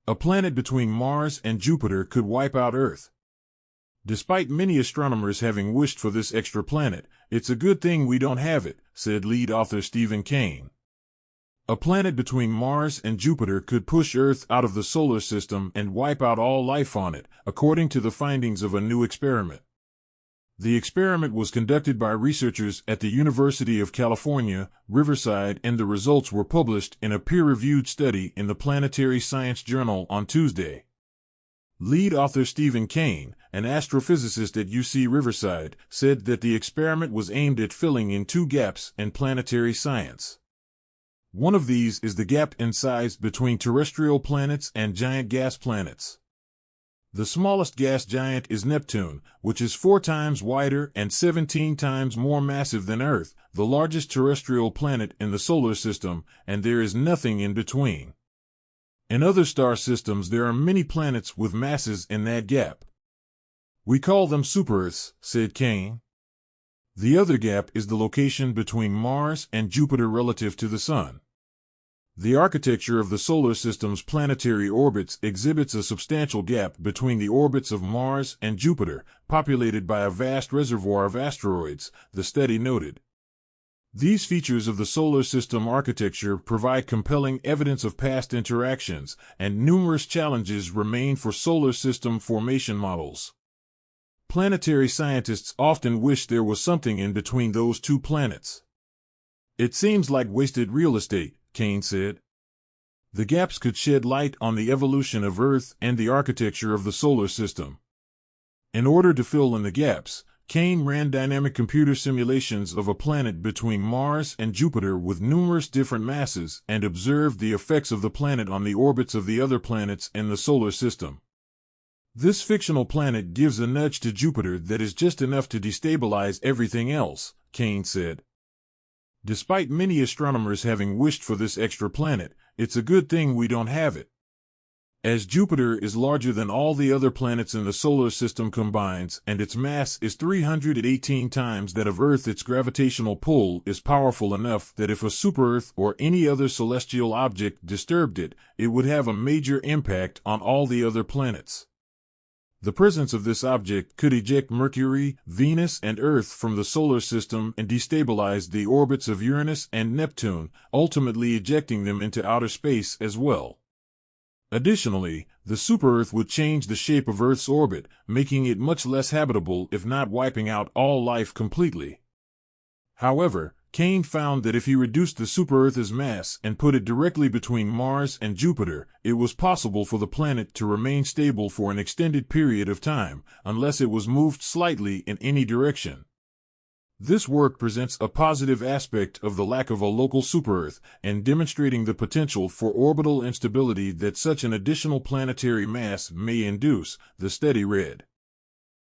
A planet between Mars and Jupiter could wipe out Earth. Despite many astronomers having wished for this extra planet, it's a good thing we don't have it, said lead author Stephen Kane. A planet between Mars and Jupiter could push Earth out of the solar system and wipe out all life on it, according to the findings of a new experiment. The experiment was conducted by researchers at the University of California, Riverside, and the results were published in a peer-reviewed study in the Planetary Science Journal on Tuesday. Lead author Stephen Kane, an astrophysicist at UC Riverside, said that the experiment was aimed at filling in two gaps in planetary science. One of these is the gap in size between terrestrial planets and giant gas planets. The smallest gas giant is Neptune, which is 4 times wider and 17 times more massive than Earth, the largest terrestrial planet in the solar system, and there is nothing in between. In other star systems there are many planets with masses in that gap. We call them super-Earths, said Kane. The other gap is the location between Mars and Jupiter relative to the Sun. The architecture of the solar system's planetary orbits exhibits a substantial gap between the orbits of Mars and Jupiter, populated by a vast reservoir of asteroids, the study noted. These features of the solar system architecture provide compelling evidence of past interactions, and numerous challenges remain for solar system formation models. Planetary scientists often wish there was something in between those two planets. It seems like wasted real estate, Kane said. The gaps could shed light on the evolution of Earth and the architecture of the solar system. In order to fill in the gaps, Kane ran dynamic computer simulations of a planet between Mars and Jupiter with numerous different masses and observed the effects of the planet on the orbits of the other planets in the solar system. This fictional planet gives a nudge to Jupiter that is just enough to destabilize everything else, Kane said. Despite many astronomers having wished for this extra planet, it's a good thing we don't have it. As Jupiter is larger than all the other planets in the solar system combined, and its mass is 318 times that of Earth, its gravitational pull is powerful enough that if a super-Earth or any other celestial object disturbed it, it would have a major impact on all the other planets. The presence of this object could eject Mercury, Venus, and Earth from the solar system and destabilize the orbits of Uranus and Neptune, ultimately ejecting them into outer space as well. Additionally, the super-Earth would change the shape of Earth's orbit, making it much less habitable if not wiping out all life completely. However, Kane found that if he reduced the super-Earth's mass and put it directly between Mars and Jupiter, it was possible for the planet to remain stable for an extended period of time, unless it was moved slightly in any direction. This work presents a positive aspect of the lack of a local super-Earth, and demonstrating the potential for orbital instability that such an additional planetary mass may induce, the study read.